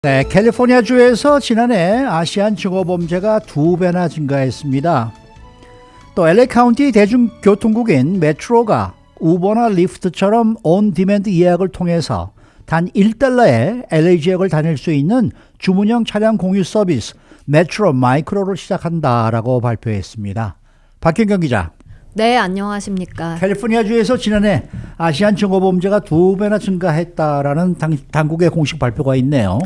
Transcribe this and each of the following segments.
네, 캘리포니아주에서 지난해 아시안 증오범죄가 2배나 증가했습니다. 또 LA 카운티 대중교통국인 메트로가 우버나 리프트처럼 온디맨드 예약을 통해서 단 $1에 LA 지역을 다닐 수 있는 주문형 차량 공유 서비스 메트로 마이크로를 시작한다라고 발표했습니다. 박현경 기자. 네, 안녕하십니까. 캘리포니아주에서 지난해 아시안 증오범죄가 2배나 증가했다라는 당국의 공식 발표가 있네요.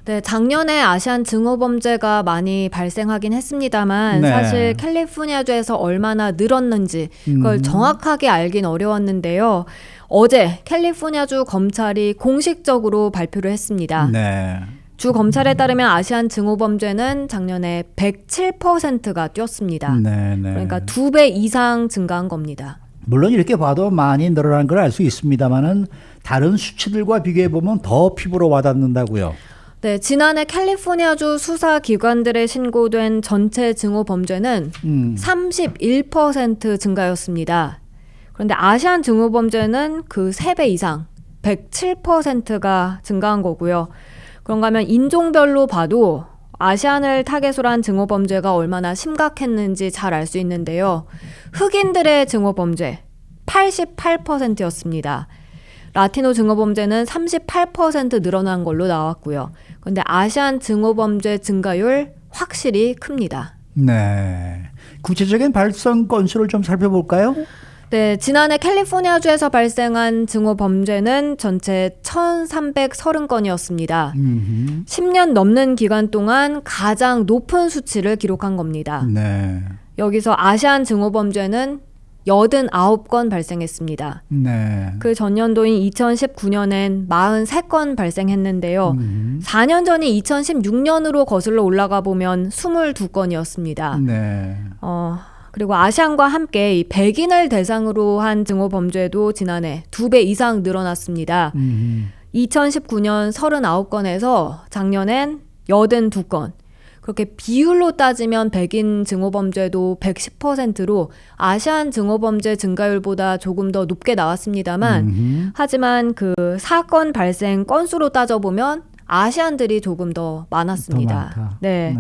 네, 작년에 아시안 증오범죄가 많이 발생하긴 했습니다만 네. 사실 캘리포니아주에서 얼마나 늘었는지 그걸 정확하게 알긴 어려웠는데요. 어제 캘리포니아주 검찰이 공식적으로 발표를 했습니다. 네. 주 검찰에 따르면 아시안 증오범죄는 작년에 107%가 뛰었습니다. 네. 그러니까 2배 이상 증가한 겁니다. 물론 이렇게 봐도 많이 늘어난 걸 알 수 있습니다만은 다른 수치들과 비교해 보면 더 피부로 와닿는다고요. 네, 지난해 캘리포니아주 수사기관들에 신고된 전체 증오범죄는 31% 증가였습니다. 그런데 아시안 증오범죄는 그 3배 이상 107%가 증가한 거고요. 그런가 하면 인종별로 봐도 아시안을 타겟으로 한 증오범죄가 얼마나 심각했는지 잘 알 수 있는데요. 흑인들의 증오범죄 88%였습니다. 라티노 증오범죄는 38% 늘어난 걸로 나왔고요. 그런데 아시안 증오범죄 증가율 확실히 큽니다. 네. 구체적인 발생 건수를 좀 살펴볼까요? 네, 지난해 캘리포니아주에서 발생한 증오범죄는 전체 1,330건이었습니다. 10년 넘는 기간 동안 가장 높은 수치를 기록한 겁니다. 네. 여기서 아시안 증오범죄는 89건 발생했습니다. 네. 그 전년도인 2019년엔 43건 발생했는데요. 4년 전인 2016년으로 거슬러 올라가 보면 22건이었습니다. 네. 그리고 아시안과 함께 이 백인을 대상으로 한 증오범죄도 지난해 2배 이상 늘어났습니다. 2019년 39건에서 작년엔 82건. 그렇게 비율로 따지면 백인 증오범죄도 110%로 아시안 증오범죄 증가율보다 조금 더 높게 나왔습니다만 하지만 그 사건 발생 건수로 따져보면 아시안들이 조금 더 많았습니다. 더 많다. 네.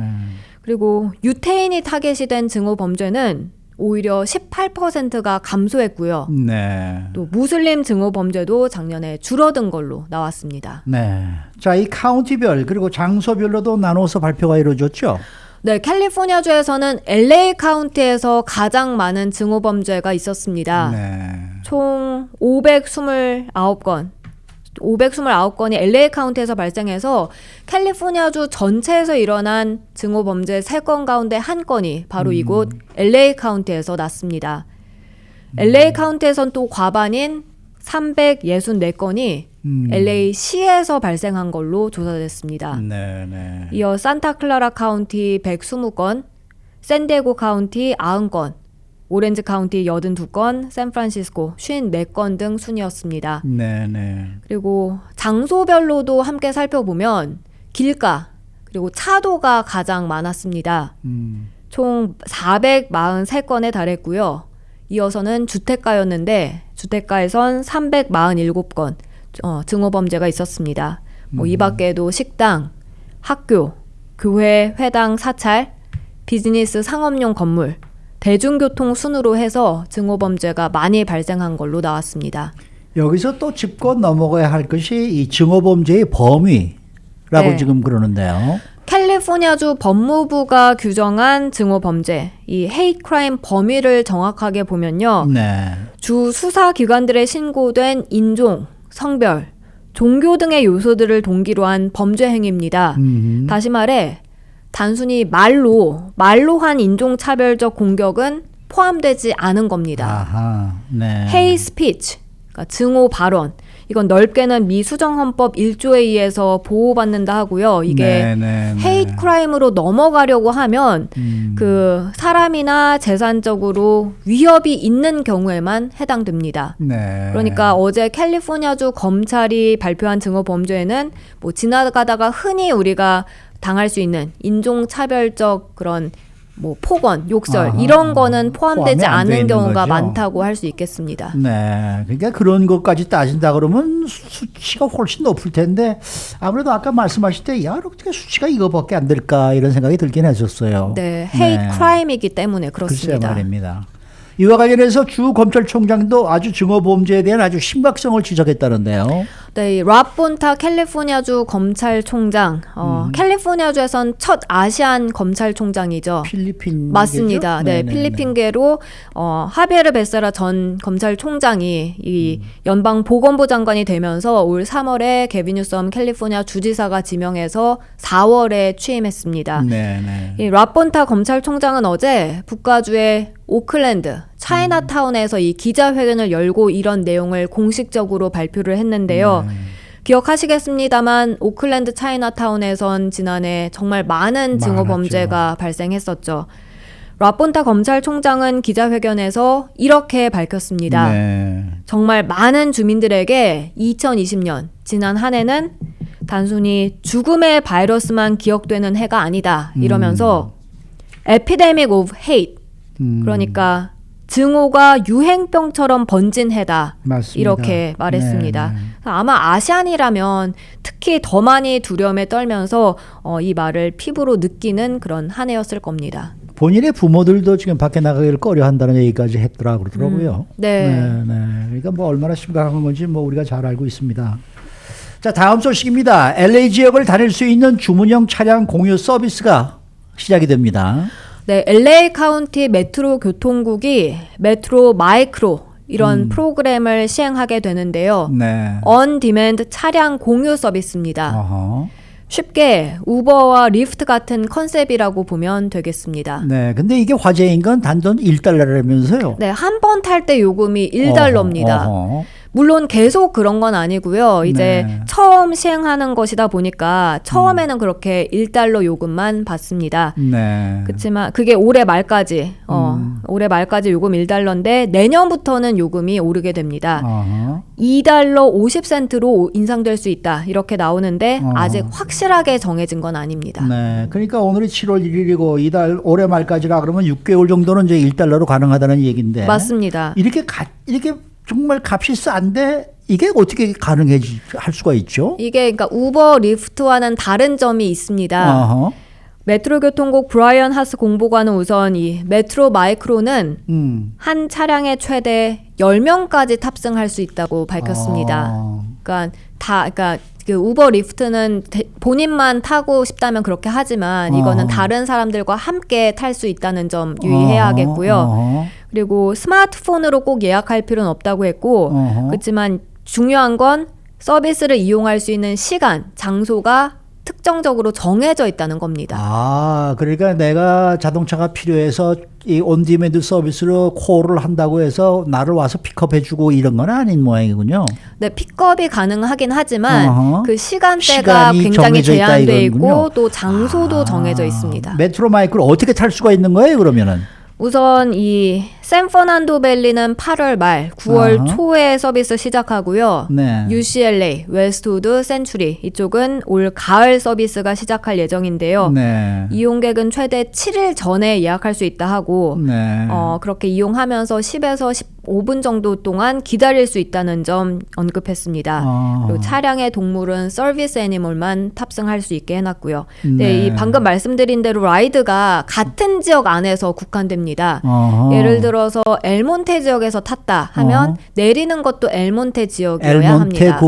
그리고 유태인이 타겟이 된 증오범죄는 오히려 18%가 감소했고요. 네. 또 무슬림 증오범죄도 작년에 줄어든 걸로 나왔습니다. 네. 자, 이 카운티별 그리고 장소별로도 나눠서 발표가 이루어졌죠? 네, 캘리포니아주에서는 LA 카운티에서 가장 많은 증오범죄가 있었습니다. 네. 총 529건이 LA 카운티에서 발생해서 캘리포니아주 전체에서 일어난 증오범죄 3건 가운데 1건이 바로 이곳 LA 카운티에서 났습니다. LA 카운티에선 또 과반인 364건이 LA 시에서 발생한 걸로 조사됐습니다. 네. 이어 산타클라라 카운티 120건, 샌디에고 카운티 90건, 오렌지 카운티 82건, 샌프란시스코 54건 등 순이었습니다. 네. 그리고 장소별로도 함께 살펴보면 길가 그리고 차도가 가장 많았습니다. 총 443건에 달했고요. 이어서는 주택가였는데 주택가에선 347건 증오범죄가 있었습니다. 이 밖에도 식당, 학교, 교회, 회당, 사찰, 비즈니스 상업용 건물, 대중교통 순으로 해서 증오범죄가 많이 발생한 걸로 나왔습니다. 여기서 또 짚고 넘어가야 할 것이 이 증오범죄의 범위라고 네. 지금 그러는데요. 캘리포니아주 법무부가 규정한 증오범죄, 이 헤이트 크라임 범위를 정확하게 보면요. 네. 주 수사기관들에 신고된 인종, 성별, 종교 등의 요소들을 동기로 한 범죄 행위입니다. 다시 말해 단순히 말로 한 인종차별적 공격은 포함되지 않은 겁니다. 아하. 네. 헤이 스피치, 그러니까 증오 발언. 이건 넓게는 미 수정헌법 1조에 의해서 보호받는다 하고요. 이게 헤이트 크라임으로 넘어가려고 하면 그 사람이나 재산적으로 위협이 있는 경우에만 해당됩니다. 네. 그러니까 어제 캘리포니아주 검찰이 발표한 증오범죄에는 뭐 지나가다가 흔히 우리가 당할 수 있는 인종차별적 그런 뭐 폭언, 욕설 아하. 이런 거는 포함되지 포함이 안돼 않은 있는 경우가 거죠. 많다고 할 수 있겠습니다. 네, 그러니까 그런 것까지 따진다 그러면 수치가 훨씬 높을 텐데 아무래도 아까 말씀하실 때 야, 어떻게 수치가 이거밖에 안 될까 이런 생각이 들긴 했었어요. 네, 헤이트 크라임이기 때문에 글쎄 그렇습니다. 말입니다. 이와 관련해서 주 검찰총장도 아주 증오범죄에 대한 아주 심각성을 지적했다는데요. 네, 이 라폰타 캘리포니아주 검찰총장, 캘리포니아주에선 첫 아시안 검찰총장이죠. 필리핀 맞습니다. 네, 필리핀계로 하비에르 베세라 전 검찰총장이 이 연방 보건부 장관이 되면서 올 3월에 게빈 뉴섬 캘리포니아 주지사가 지명해서 4월에 취임했습니다. 네네. 이 라폰타 검찰총장은 어제 북가주의 오클랜드 차이나타운에서 이 기자회견을 열고 이런 내용을 공식적으로 발표를 했는데요. 기억하시겠습니다만 오클랜드 차이나타운에선 지난해 정말 많은 증오범죄가 발생했었죠. 라폰타 검찰총장은 기자회견에서 이렇게 밝혔습니다. 네. 정말 많은 주민들에게 2020년 지난 한 해는 단순히 죽음의 바이러스만 기억되는 해가 아니다 이러면서 Epidemic of Hate 그러니까 증오가 유행병처럼 번진 해다. 맞습니다. 이렇게 말했습니다. 네, 네. 아마 아시안이라면 특히 더 많이 두려움에 떨면서 이 말을 피부로 느끼는 그런 한 해였을 겁니다. 본인의 부모들도 지금 밖에 나가기를 꺼려한다는 얘기까지 했더라고요. 네. 네. 그러니까 뭐 얼마나 심각한 건지 뭐 우리가 잘 알고 있습니다. 자, 다음 소식입니다. LA 지역을 다닐 수 있는 주문형 차량 공유 서비스가 시작이 됩니다. 네, LA 카운티 메트로 교통국이 메트로 마이크로 이런 프로그램을 시행하게 되는데요. 네. 언디맨드 차량 공유 서비스입니다. 어허. 쉽게 우버와 리프트 같은 컨셉이라고 보면 되겠습니다. 네. 근데 이게 화제인 건 단돈 1달러라면서요. 네, 한 번 탈 때 요금이 1달러입니다. 어허. 물론 계속 그런 건 아니고요. 이제 네. 처음 시행하는 것이다 보니까 처음에는 그렇게 1달러 요금만 받습니다. 네. 그렇지만 그게 올해 말까지 올해 말까지 요금 1달러인데 내년부터는 요금이 오르게 됩니다. 어허. 2달러 50센트로 인상될 수 있다. 이렇게 나오는데 어허. 아직 확실하게 정해진 건 아닙니다. 네. 그러니까 오늘이 7월 1일이고 이달 올해 말까지라 그러면 6개월 정도는 이제 1달러로 가능하다는 얘기인데. 맞습니다. 이렇게 정말 값이 싼데 이게 어떻게 할 수가 있죠? 이게 그러니까 우버 리프트와는 다른 점이 있습니다. 어허. 메트로교통국 브라이언 하스 공보관은 우선 이 메트로 마이크로는 한 차량에 최대 10명까지 탑승할 수 있다고 밝혔습니다. 그러니까 그 우버 리프트는 본인만 타고 싶다면 그렇게 하지만 이거는 다른 사람들과 함께 탈 수 있다는 점 유의해야겠고요. 그리고 스마트폰으로 꼭 예약할 필요는 없다고 했고 그렇지만 중요한 건 서비스를 이용할 수 있는 시간, 장소가 특정적으로 정해져 있다는 겁니다. 아, 그러니까 내가 자동차가 필요해서 이 온디맨드 서비스로 콜을 한다고 해서 나를 와서 픽업해주고 이런 건 아닌 모양이군요. 네, 픽업이 가능하긴 하지만 어허. 그 시간대가 시간이 굉장히 정해져 있다 제한돼 이거군요. 있고 또 장소도 정해져 있습니다. 메트로 마이크로 어떻게 탈 수가 있는 거예요, 그러면은? 우선 이 샌퍼난도 밸리는 8월 말, 9월 아하. 초에 서비스 시작하고요. 네. UCLA, 웨스트우드, 센츄리 이쪽은 올 가을 서비스가 시작할 예정인데요. 네. 이용객은 최대 7일 전에 예약할 수 있다 하고 네. 그렇게 이용하면서 10에서 15분 정도 동안 기다릴 수 있다는 점 언급했습니다. 그리고 차량의 동물은 서비스 애니멀만 탑승할 수 있게 해놨고요. 네, 이 방금 말씀드린 대로 라이드가 같은 지역 안에서 국한됩니다. 예를 들어서 엘몬테 지역에서 탔다 하면 내리는 것도 엘몬테 지역이어야 합니다.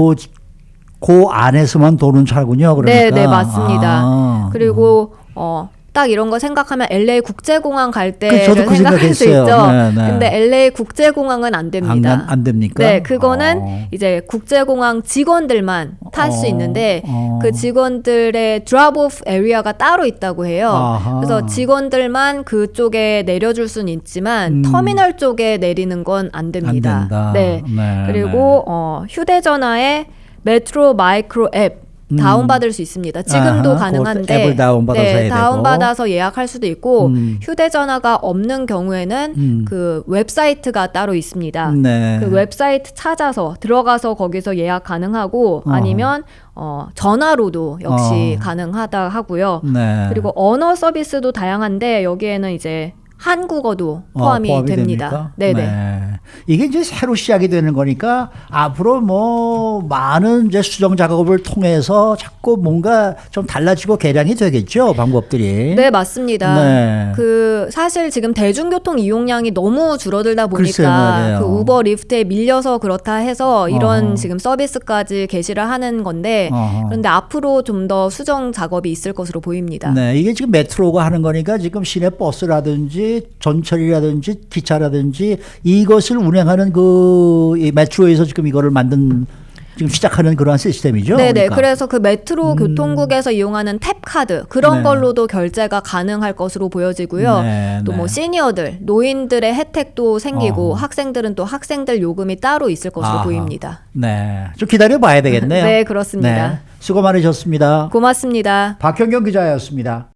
그 안에서만 도는 차군요. 그러니까. 네, 맞습니다. 그리고 딱 이런 거 생각하면 LA 국제공항 갈 때를 생각할 수 있죠. 근데 LA 국제공항은 안 됩니다. 안 됩니까? 네, 그거는 이제 국제공항 직원들만 탈 수 있는데 그 직원들의 드롭오프 에리아가 따로 있다고 해요. 아하. 그래서 직원들만 그쪽에 내려줄 수는 있지만 터미널 쪽에 내리는 건 안 됩니다. 안 된다. 네. 그리고 휴대전화에 메트로 마이크로 앱 다운받을 수 있습니다. 지금도 아하, 가능한데 앱을 다운받아서 해야 되고. 다운받아서 예약할 수도 있고 휴대전화가 없는 경우에는 그 웹사이트가 따로 있습니다. 네. 그 웹사이트 찾아서 들어가서 거기서 예약 가능하고 아니면 전화로도 역시 가능하다 하고요. 네. 그리고 언어 서비스도 다양한데 여기에는 이제 한국어도 포함이 됩니다. 네네. 네. 이게 이제 새로 시작이 되는 거니까 앞으로 뭐 많은 이제 수정 작업을 통해서 자꾸 뭔가 좀 달라지고 개량이 되겠죠, 방법들이. 네, 맞습니다. 네. 그 사실 지금 대중교통 이용량이 너무 줄어들다 글쎄 보니까 말이에요. 그 우버 리프트에 밀려서 그렇다 해서 이런 지금 서비스까지 개시를 하는 건데 그런데 앞으로 좀 더 수정 작업이 있을 것으로 보입니다. 네, 이게 지금 메트로가 하는 거니까 지금 시내 버스라든지 전철이라든지 기차라든지 이것을 운행하는 이 메트로에서 지금 이거를 지금 시작하는 그러한 시스템이죠. 네네. 그러니까. 그래서 그 메트로 교통국에서 이용하는 탭카드 그런 네. 걸로도 결제가 가능할 것으로 보여지고요. 네, 또 뭐 네. 시니어들, 노인들의 혜택도 생기고 학생들은 또 학생들 요금이 따로 있을 것으로 아하. 보입니다. 네, 좀 기다려 봐야 되겠네요. 네, 그렇습니다. 네, 수고 많으셨습니다. 고맙습니다. 박현경 기자였습니다.